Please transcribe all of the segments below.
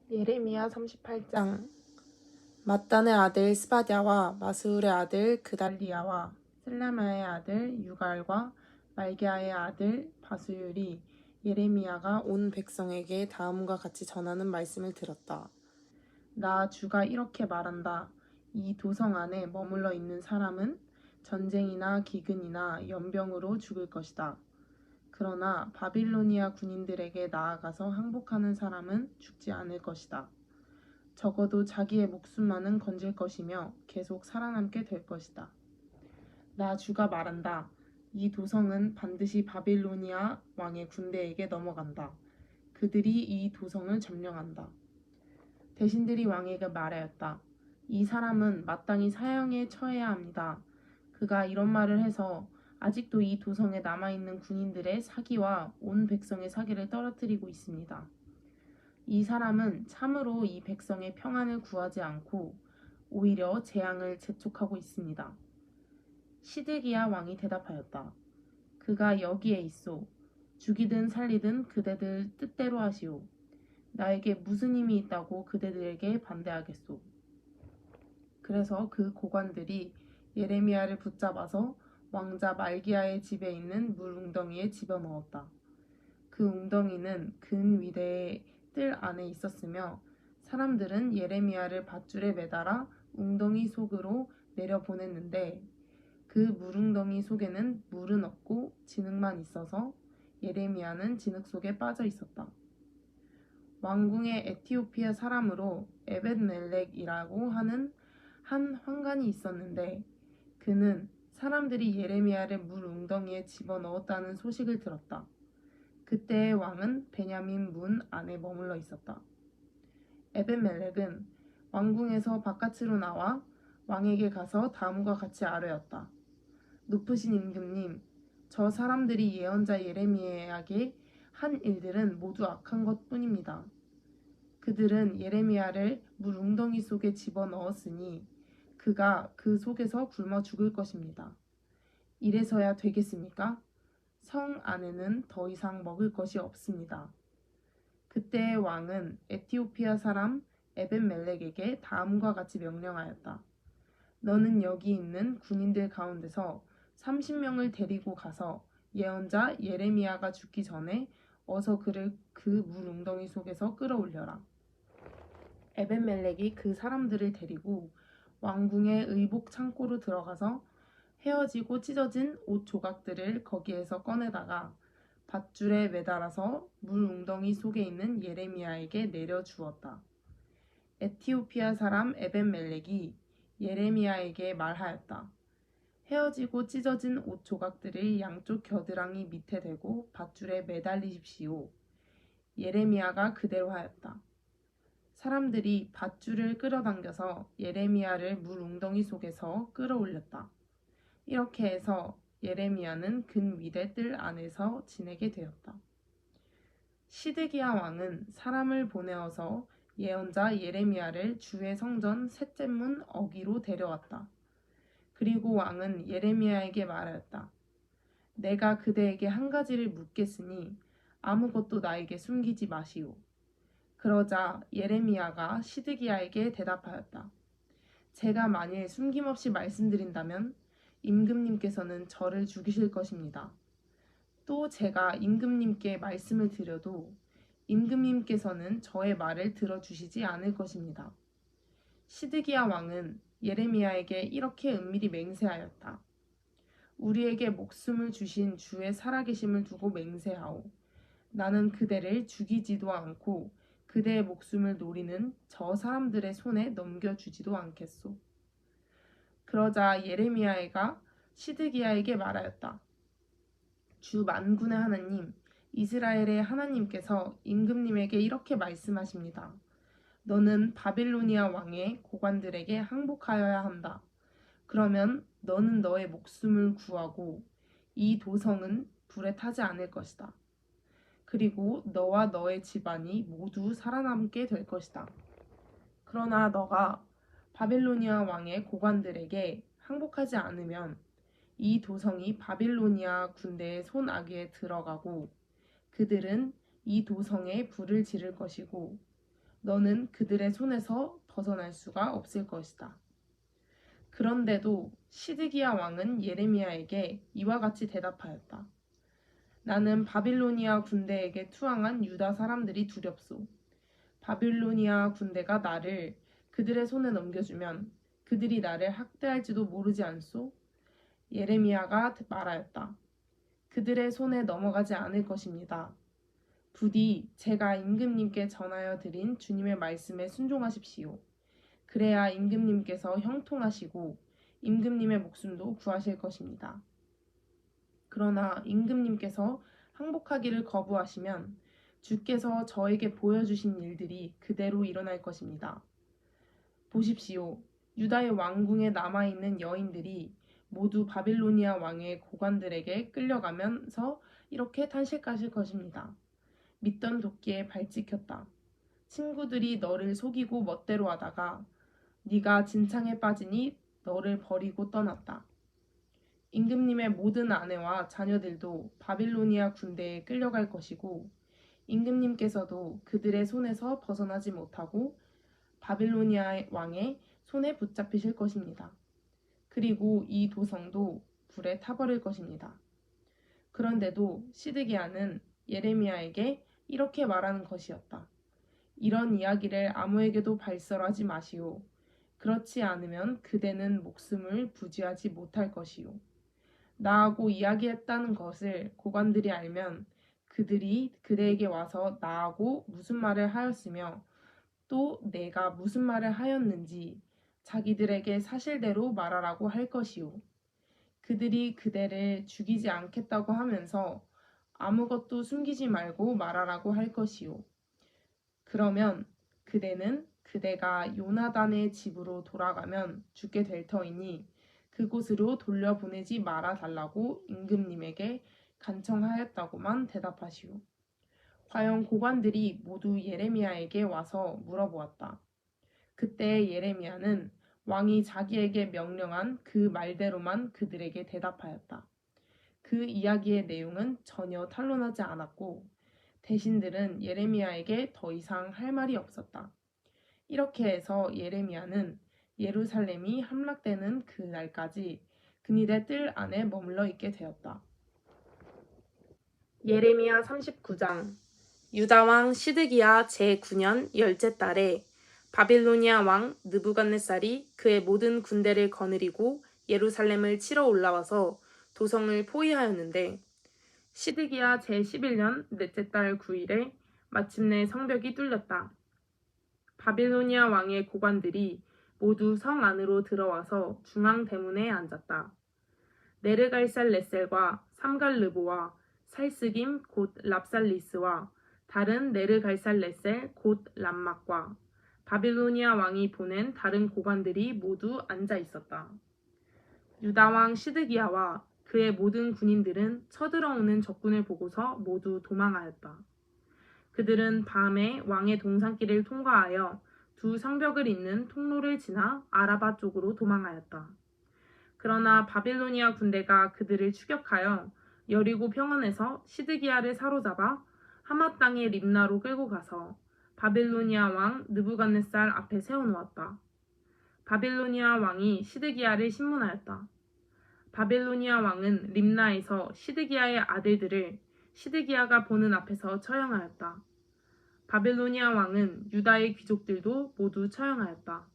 예레미야 38장. mat단의 아들 스바랴와 마스울의 아들 그달리야와 셀레마의 아들 유갈과 말기야의 아들 바수율이 예레미야가 온 백성에게 다음과 같이 전하는 말씀을 들었다. 나 주가 이렇게 말한다. 이 도성 안에 머물러 있는 사람은 전쟁이나 기근이나 연병으로 죽을 것이다. 그러나 바빌로니아 군인들에게 나아가서 항복하는 사람은 죽지 않을 것이다. 적어도 자기의 목숨만은 건질 것이며 계속 살아남게 될 것이다. 나 주가 말한다. 이 도성은 반드시 바빌로니아 왕의 군대에게 넘어간다. 그들이 이 도성을 점령한다. 대신들이 왕에게 말하였다. 이 사람은 마땅히 사형에 처해야 합니다. 그가 이런 말을 해서 아직도 이 도성에 남아있는 군인들의 사기와 온 백성의 사기를 떨어뜨리고 있습니다. 이 사람은 참으로 이 백성의 평안을 구하지 않고 오히려 재앙을 재촉하고 있습니다. 시드기야 왕이 대답하였다. 그가 여기에 있소. 죽이든 살리든 그대들 뜻대로 하시오. 나에게 무슨 힘이 있다고 그대들에게 반대하겠소. 그래서 그 고관들이 예레미야를 붙잡아서 왕자 말기야의 집에 있는 물 웅덩이에 집어넣었다. 그 웅덩이는 근 위대의 뜰 안에 있었으며 사람들은 예레미야를 밧줄에 매달아 웅덩이 속으로 내려보냈는데 그 물웅덩이 속에는 물은 없고 진흙만 있어서 예레미야는 진흙 속에 빠져 있었다. 왕궁의 에티오피아 사람으로 에벳멜렉이라고 하는 한 환관이 있었는데 그는 사람들이 예레미야를 물 웅덩이에 집어넣었다는 소식을 들었다. 그때의 왕은 베냐민 문 안에 머물러 있었다. 에벳멜렉은 왕궁에서 바깥으로 나와 왕에게 가서 다음과 같이 아뢰었다. 높으신 임금님, 저 사람들이 예언자 예레미야에게 한 일들은 모두 악한 것뿐입니다. 그들은 예레미야를 물 웅덩이 속에 집어넣었으니 그가 그 속에서 굶어 죽을 것입니다. 이래서야 되겠습니까? 성 안에는 더 이상 먹을 것이 없습니다. 그때 왕은 에티오피아 사람 에벳멜렉에게 다음과 같이 명령하였다. 너는 여기 있는 군인들 가운데서 30명을 데리고 가서 예언자 예레미야가 죽기 전에 어서 그를 그 물 웅덩이 속에서 끌어올려라. 에벳멜렉이 그 사람들을 데리고 왕궁의 의복 창고로 들어가서 헤어지고 찢어진 옷 조각들을 거기에서 꺼내다가 밧줄에 매달아서 물 웅덩이 속에 있는 예레미야에게 내려주었다. 에티오피아 사람 에벳멜렉이 예레미야에게 말하였다. 헤어지고 찢어진 옷 조각들을 양쪽 겨드랑이 밑에 대고 밧줄에 매달리십시오. 예레미야가 그대로 하였다. 사람들이 밧줄을 끌어당겨서 예레미야를 물 웅덩이 속에서 끌어올렸다. 이렇게 해서 예레미야는 근 위대 뜰 안에서 지내게 되었다. 시드기야 왕은 사람을 보내어서 예언자 예레미야를 주의 성전 셋째 문 어귀로 데려왔다. 그리고 왕은 예레미야에게 말하였다. 내가 그대에게 한 가지를 묻겠으니 아무것도 나에게 숨기지 마시오. 그러자 예레미야가 시드기야에게 대답하였다. 제가 만일 숨김없이 말씀드린다면 임금님께서는 저를 죽이실 것입니다. 또 제가 임금님께 말씀을 드려도 임금님께서는 저의 말을 들어주시지 않을 것입니다. 시드기야 왕은 예레미야에게 이렇게 은밀히 맹세하였다. 우리에게 목숨을 주신 주의 살아계심을 두고 맹세하오. 나는 그대를 죽이지도 않고 그대의 목숨을 노리는 저 사람들의 손에 넘겨주지도 않겠소. 그러자 예레미야가 시드기야에게 말하였다. 주 만군의 하나님, 이스라엘의 하나님께서 임금님에게 이렇게 말씀하십니다. 너는 바빌로니아 왕의 고관들에게 항복하여야 한다. 그러면 너는 너의 목숨을 구하고 이 도성은 불에 타지 않을 것이다. 그리고 너와 너의 집안이 모두 살아남게 될 것이다. 그러나 너가 바빌로니아 왕의 고관들에게 항복하지 않으면 이 도성이 바빌로니아 군대의 손아귀에 들어가고 그들은 이 도성에 불을 지를 것이고 너는 그들의 손에서 벗어날 수가 없을 것이다. 그런데도 시드기야 왕은 예레미야에게 이와 같이 대답하였다. 나는 바빌로니아 군대에게 투항한 유다 사람들이 두렵소. 바빌로니아 군대가 나를 그들의 손에 넘겨주면 그들이 나를 학대할지도 모르지 않소? 예레미야가 말하였다. 그들의 손에 넘어가지 않을 것입니다. 부디 제가 임금님께 전하여 드린 주님의 말씀에 순종하십시오. 그래야 임금님께서 형통하시고 임금님의 목숨도 구하실 것입니다. 그러나 임금님께서 항복하기를 거부하시면 주께서 저에게 보여주신 일들이 그대로 일어날 것입니다. 보십시오. 유다의 왕궁에 남아있는 여인들이 모두 바빌로니아 왕의 고관들에게 끌려가면서 이렇게 탄식하실 것입니다. 믿던 도끼에 발 찍혔다. 친구들이 너를 속이고 멋대로 하다가 네가 진창에 빠지니 너를 버리고 떠났다. 임금님의 모든 아내와 자녀들도 바빌로니아 군대에 끌려갈 것이고 임금님께서도 그들의 손에서 벗어나지 못하고 바빌로니아 왕의 손에 붙잡히실 것입니다. 그리고 이 도성도 불에 타버릴 것입니다. 그런데도 시드기야는 예레미야에게 이렇게 말하는 것이었다. 이런 이야기를 아무에게도 발설하지 마시오. 그렇지 않으면 그대는 목숨을 부지하지 못할 것이오. 나하고 이야기했다는 것을 고관들이 알면 그들이 그대에게 와서 나하고 무슨 말을 하였으며 또 내가 무슨 말을 하였는지 자기들에게 사실대로 말하라고 할 것이오. 그들이 그대를 죽이지 않겠다고 하면서 아무것도 숨기지 말고 말하라고 할 것이오. 그러면 그대는 그대가 요나단의 집으로 돌아가면 죽게 될 터이니 그곳으로 돌려보내지 말아 달라고 임금님에게 간청하였다고만 대답하시오. 과연 고관들이 모두 예레미야에게 와서 물어보았다. 그때 예레미야는 왕이 자기에게 명령한 그 말대로만 그들에게 대답하였다. 그 이야기의 내용은 전혀 탄로나지 않았고 대신들은 예레미야에게 더 이상 할 말이 없었다. 이렇게 해서 예레미야는 예루살렘이 함락되는 그 날까지 근위대 뜰 안에 머물러 있게 되었다. 예레미야 39장. 유다왕 시드기야 제9년 열째 달에 바빌로니아 왕 느부갓네살이 그의 모든 군대를 거느리고 예루살렘을 치러 올라와서 도성을 포위하였는데 시드기야 제11년 넷째 달 9일에 마침내 성벽이 뚫렸다. 바빌로니아 왕의 고관들이 모두 성 안으로 들어와서 중앙 대문에 앉았다. 네르갈살레셀과 삼갈르보와 살스김 곧 랍살리스와 다른 네르갈살레셀 곧 람막과 바빌로니아 왕이 보낸 다른 고관들이 모두 앉아 있었다. 유다 왕 시드기야와 그의 모든 군인들은 쳐들어오는 적군을 보고서 모두 도망하였다. 그들은 밤에 왕의 동산길을 통과하여 두 성벽을 잇는 통로를 지나 아라바 쪽으로 도망하였다. 그러나 바빌로니아 군대가 그들을 추격하여 여리고 평원에서 시드기야를 사로잡아 하맛 땅의 립나로 끌고 가서 바빌로니아 왕 느부갓네살 앞에 세워놓았다. 바빌로니아 왕이 시드기야를 신문하였다. 바빌로니아 왕은 립나에서 시드기야의 아들들을 시드기야가 보는 앞에서 처형하였다. 바빌로니아 왕은 유다의 귀족들도 모두 처형하였다.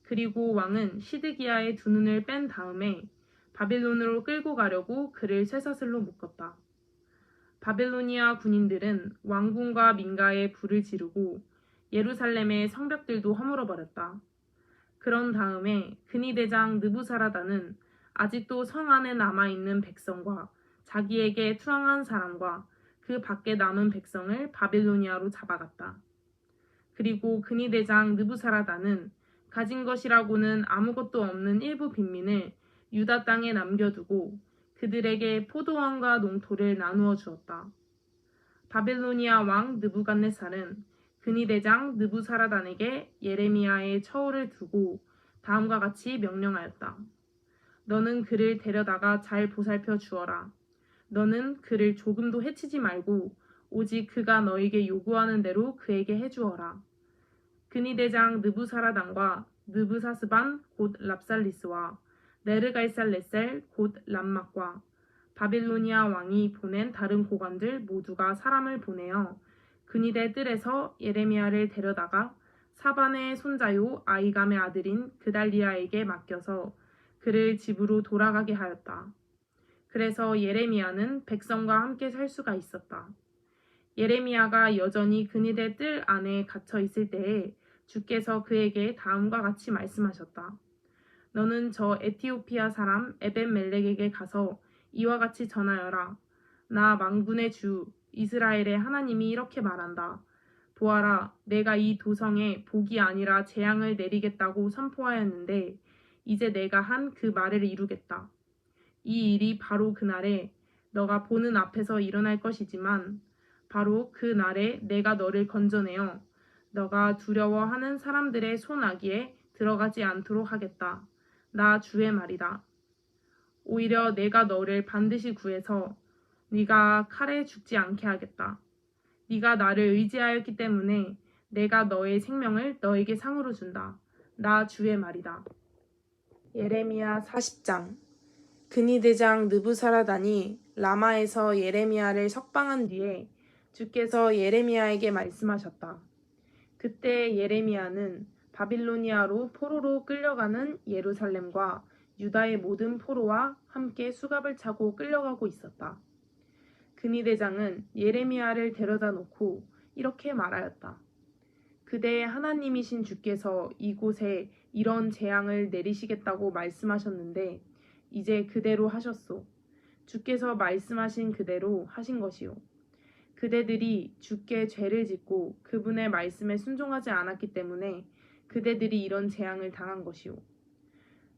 그리고 왕은 시드기야의 두 눈을 뺀 다음에 바빌론으로 끌고 가려고 그를 쇠사슬로 묶었다. 바빌로니아 군인들은 왕궁과 민가에 불을 지르고 예루살렘의 성벽들도 허물어버렸다. 그런 다음에 근위대장 느부사라단은 아직도 성 안에 남아있는 백성과 자기에게 투항한 사람과 그 밖에 남은 백성을 바빌로니아로 잡아갔다. 그리고 근위대장 느부사라단은 가진 것이라고는 아무것도 없는 일부 빈민을 유다 땅에 남겨두고 그들에게 포도원과 농토를 나누어 주었다. 바빌로니아 왕 느부갓네살은 근위대장 느부사라단에게 예레미야의 처우를 두고 다음과 같이 명령하였다. 너는 그를 데려다가 잘 보살펴 주어라. 너는 그를 조금도 해치지 말고 오직 그가 너에게 요구하는 대로 그에게 해주어라. 그니 대장 느부사라단과 느부사스반 곧 랍살리스와 네르갈살레셀 곧 람막과 바빌로니아 왕이 보낸 다른 고관들 모두가 사람을 보내어 그니대 뜰에서 예레미야를 데려다가 사반의 손자요 아이감의 아들인 그달리야에게 맡겨서 그를 집으로 돌아가게 하였다. 그래서 예레미야는 백성과 함께 살 수가 있었다. 예레미야가 여전히 그니대 뜰 안에 갇혀 있을 때에 주께서 그에게 다음과 같이 말씀하셨다. 너는 저 에티오피아 사람 에벤멜렉에게 가서 이와 같이 전하여라. 나 만군의 주 이스라엘의 하나님이 이렇게 말한다. 보아라, 내가 이 도성에 복이 아니라 재앙을 내리겠다고 선포하였는데 이제 내가 한 그 말을 이루겠다. 이 일이 바로 그날에 너가 보는 앞에서 일어날 것이지만 바로 그 날에 내가 너를 건져내어 너가 두려워하는 사람들의 손아귀에 들어가지 않도록 하겠다. 나 주의 말이다. 오히려 내가 너를 반드시 구해서 네가 칼에 죽지 않게 하겠다. 네가 나를 의지하였기 때문에 내가 너의 생명을 너에게 상으로 준다. 나 주의 말이다. 예레미야 40장. 그니 대장 느부사라단이 라마에서 예레미야를 석방한 뒤에 주께서 예레미야에게 말씀하셨다. 그때 예레미야는 바빌로니아로 포로로 끌려가는 예루살렘과 유다의 모든 포로와 함께 수갑을 차고 끌려가고 있었다. 그니 대장은 예레미야를 데려다 놓고 이렇게 말하였다. 그대의 하나님이신 주께서 이곳에 이런 재앙을 내리시겠다고 말씀하셨는데 이제 그대로 하셨소. 주께서 말씀하신 그대로 하신 것이요. 그대들이 주께 죄를 짓고 그분의 말씀에 순종하지 않았기 때문에 그대들이 이런 재앙을 당한 것이요.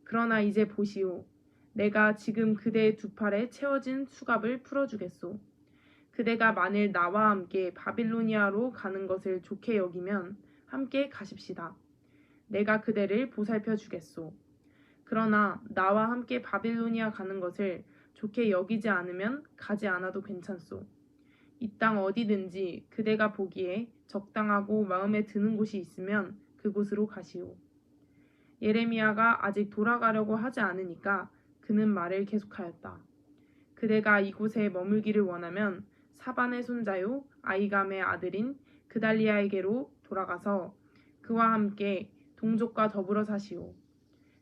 그러나 이제 보시오. 내가 지금 그대의 두 팔에 채워진 수갑을 풀어주겠소. 그대가 만일 나와 함께 바빌로니아로 가는 것을 좋게 여기면 함께 가십시다. 내가 그대를 보살펴 주겠소. 그러나 나와 함께 바빌로니아 가는 것을 좋게 여기지 않으면 가지 않아도 괜찮소. 이 땅 어디든지 그대가 보기에 적당하고 마음에 드는 곳이 있으면 그곳으로 가시오. 예레미야가 아직 돌아가려고 하지 않으니까 그는 말을 계속하였다. 그대가 이곳에 머물기를 원하면 사반의 손자요 아이감의 아들인 그달리야에게로 돌아가서 그와 함께 동족과 더불어 사시오.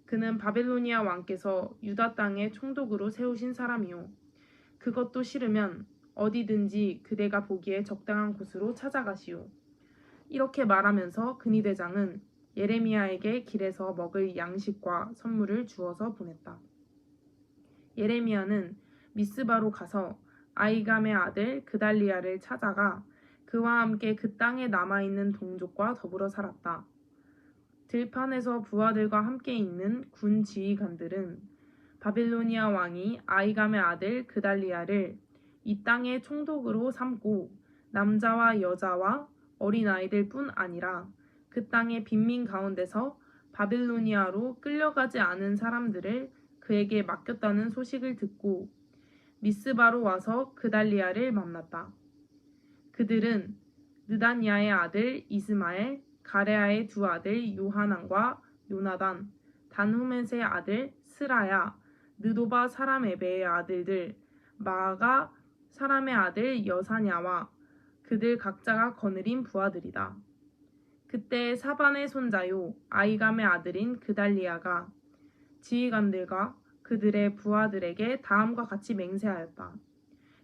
그는 바빌로니아 왕께서 유다 땅에 총독으로 세우신 사람이요. 그것도 싫으면 어디든지 그대가 보기에 적당한 곳으로 찾아가시오. 이렇게 말하면서 그니 대장은 예레미야에게 길에서 먹을 양식과 선물을 주어서 보냈다. 예레미야는 미스바로 가서 아이감의 아들 그달리야를 찾아가 그와 함께 그 땅에 남아있는 동족과 더불어 살았다. 들판에서 부하들과 함께 있는 군 지휘관들은 바빌로니아 왕이 아이감의 아들 그달리야를 이 땅의 총독으로 삼고 남자와 여자와 어린아이들 뿐 아니라 그 땅의 빈민 가운데서 바빌로니아로 끌려가지 않은 사람들을 그에게 맡겼다는 소식을 듣고 미스바로 와서 그달리야를 만났다. 그들은 느단야의 아들 이스마엘, 가레아의 두 아들 요하난과 요나단, 단후멧의 아들 스라야, 느도바 사람 에베의 아들들, 마아가 사람의 아들 여사냐와 그들 각자가 거느린 부하들이다. 그때 사반의 손자요 아이감의 아들인 그달리야가 지휘관들과 그들의 부하들에게 다음과 같이 맹세하였다.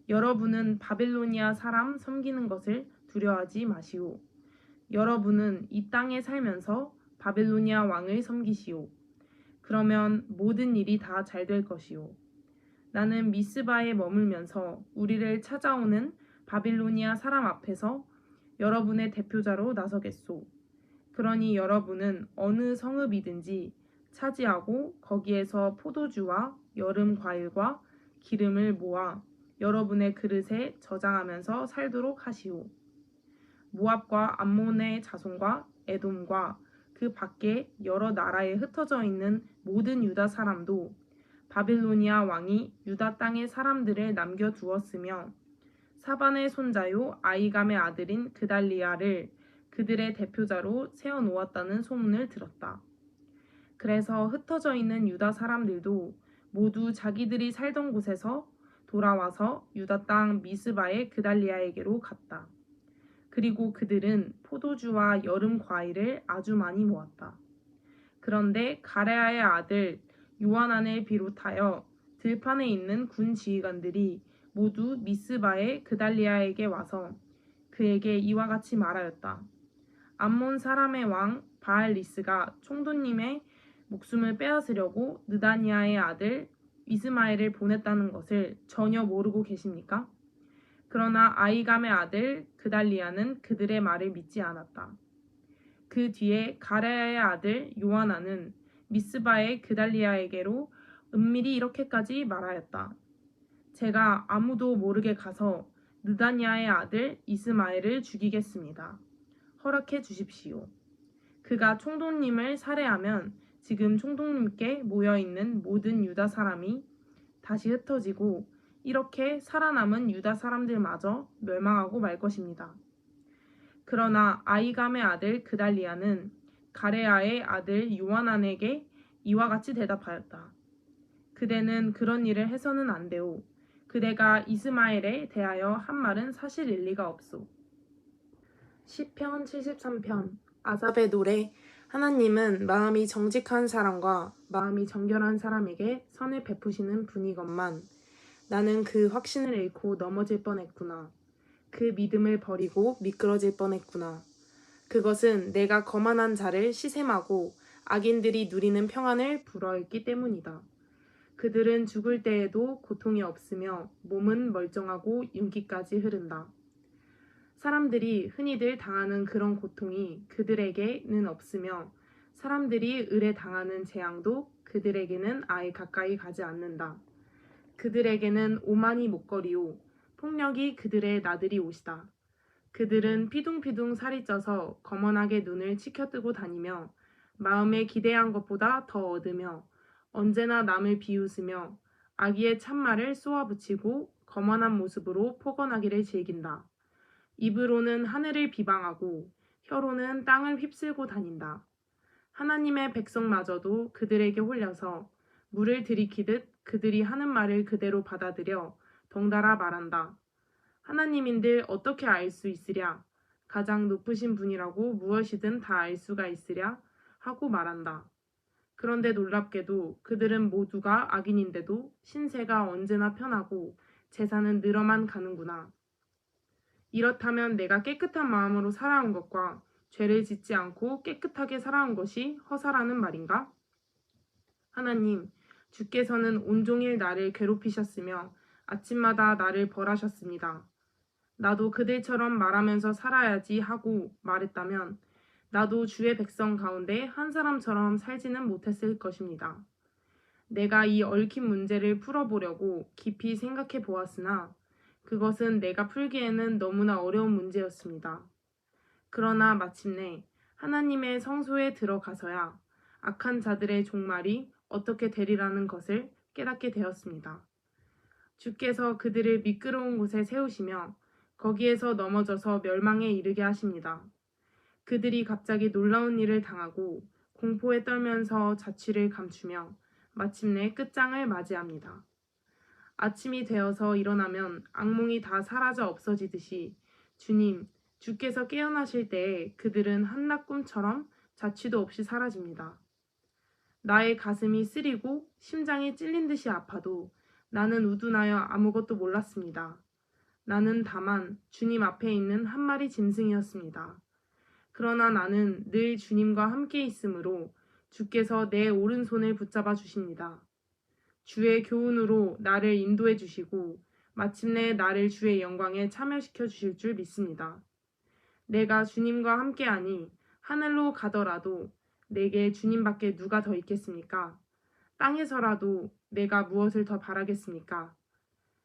여러분은 바빌로니아 사람 섬기는 것을 두려워하지 마시오. 여러분은 이 땅에 살면서 바빌로니아 왕을 섬기시오. 그러면 모든 일이 다 잘 될 것이오. 나는 미스바에 머물면서 우리를 찾아오는 바빌로니아 사람 앞에서 여러분의 대표자로 나서겠소. 그러니 여러분은 어느 성읍이든지 차지하고 거기에서 포도주와 여름 과일과 기름을 모아 여러분의 그릇에 저장하면서 살도록 하시오. 모압과 암몬의 자손과 에돔과 그 밖에 여러 나라에 흩어져 있는 모든 유다 사람도 바빌로니아 왕이 유다 땅의 사람들을 남겨두었으며 사반의 손자요 아이감의 아들인 그달리야를 그들의 대표자로 세워놓았다는 소문을 들었다. 그래서 흩어져 있는 유다 사람들도 모두 자기들이 살던 곳에서 돌아와서 유다 땅 미스바의 그달리아에게로 갔다. 그리고 그들은 포도주와 여름 과일을 아주 많이 모았다. 그런데 가레아의 아들 요하난을 비롯하여 들판에 있는 군 지휘관들이 모두 미스바의 그달리아에게 와서 그에게 이와 같이 말하였다. 암몬 사람의 왕 바알리스가 총독님의 목숨을 빼앗으려고 느다니아의 아들 이스마엘을 보냈다는 것을 전혀 모르고 계십니까? 그러나 아이감의 아들 그달리아는 그들의 말을 믿지 않았다. 그 뒤에 가레아의 아들 요하난은 미스바의 그달리아에게로 은밀히 이렇게까지 말하였다. 제가 아무도 모르게 가서 느다니아의 아들 이스마엘을 죽이겠습니다. 허락해 주십시오. 그가 총독님을 살해하면 지금 총독님께 모여있는 모든 유다 사람이 다시 흩어지고 이렇게 살아남은 유다 사람들마저 멸망하고 말 것입니다. 그러나 아이감의 아들 그달리아는 가레아의 아들 요하난에게 이와 같이 대답하였다. 그대는 그런 일을 해서는 안 되오. 그대가 이스마엘에 대하여 한 말은 사실 일리가 없소. 시편 73편 아삽의 노래. 하나님은 마음이 정직한 사람과 마음이 정결한 사람에게 선을 베푸시는 분이건만 나는 그 확신을 잃고 넘어질 뻔했구나. 그 믿음을 버리고 미끄러질 뻔했구나. 그것은 내가 거만한 자를 시샘하고 악인들이 누리는 평안을 불허했기 때문이다. 그들은 죽을 때에도 고통이 없으며 몸은 멀쩡하고 윤기까지 흐른다. 사람들이 흔히들 당하는 그런 고통이 그들에게는 없으며 사람들이 을에 당하는 재앙도 그들에게는 아예 가까이 가지 않는다. 그들에게는 오만이 목걸이요 폭력이 그들의 나들이 옷이다. 그들은 피둥피둥 살이 쪄서 거만하게 눈을 치켜뜨고 다니며 마음에 기대한 것보다 더 얻으며 언제나 남을 비웃으며 악의의 참말을 쏘아붙이고 거만한 모습으로 포건하기를 즐긴다. 입으로는 하늘을 비방하고 혀로는 땅을 휩쓸고 다닌다. 하나님의 백성마저도 그들에게 홀려서 물을 들이키듯 그들이 하는 말을 그대로 받아들여 덩달아 말한다. 하나님인들 어떻게 알 수 있으랴? 가장 높으신 분이라고 무엇이든 다 알 수가 있으랴? 하고 말한다. 그런데 놀랍게도 그들은 모두가 악인인데도 신세가 언제나 편하고 재산은 늘어만 가는구나. 이렇다면 내가 깨끗한 마음으로 살아온 것과 죄를 짓지 않고 깨끗하게 살아온 것이 허사라는 말인가? 하나님, 주께서는 온종일 나를 괴롭히셨으며 아침마다 나를 벌하셨습니다. 나도 그들처럼 말하면서 살아야지 하고 말했다면 나도 주의 백성 가운데 한 사람처럼 살지는 못했을 것입니다. 내가 이 얽힌 문제를 풀어보려고 깊이 생각해 보았으나 그것은 내가 풀기에는 너무나 어려운 문제였습니다. 그러나 마침내 하나님의 성소에 들어가서야 악한 자들의 종말이 어떻게 되리라는 것을 깨닫게 되었습니다. 주께서 그들을 미끄러운 곳에 세우시며 거기에서 넘어져서 멸망에 이르게 하십니다. 그들이 갑자기 놀라운 일을 당하고 공포에 떨면서 자취를 감추며 마침내 끝장을 맞이합니다. 아침이 되어서 일어나면 악몽이 다 사라져 없어지듯이 주께서 깨어나실 때에 그들은 한낮 꿈처럼 자취도 없이 사라집니다. 나의 가슴이 쓰리고 심장이 찔린 듯이 아파도 나는 우둔하여 아무것도 몰랐습니다. 나는 다만 주님 앞에 있는 한 마리 짐승이었습니다. 그러나 나는 늘 주님과 함께 있으므로 주께서 내 오른손을 붙잡아 주십니다. 주의 교훈으로 나를 인도해 주시고 마침내 나를 주의 영광에 참여시켜 주실 줄 믿습니다. 내가 주님과 함께하니 하늘로 가더라도 내게 주님밖에 누가 더 있겠습니까? 땅에서라도 내가 무엇을 더 바라겠습니까?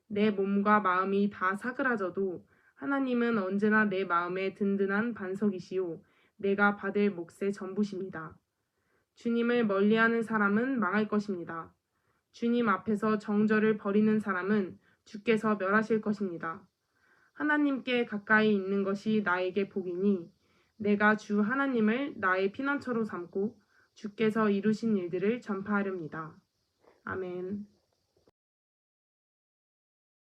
내 몸과 마음이 다 사그라져도 하나님은 언제나 내 마음에 든든한 반석이시요 내가 받을 몫의 전부십니다. 주님을 멀리하는 사람은 망할 것입니다. 주님 앞에서 정절을 버리는 사람은 주께서 멸하실 것입니다. 하나님께 가까이 있는 것이 나에게 복이니 내가 주 하나님을 나의 피난처로 삼고 주께서 이루신 일들을 전파하렵니다. 아멘.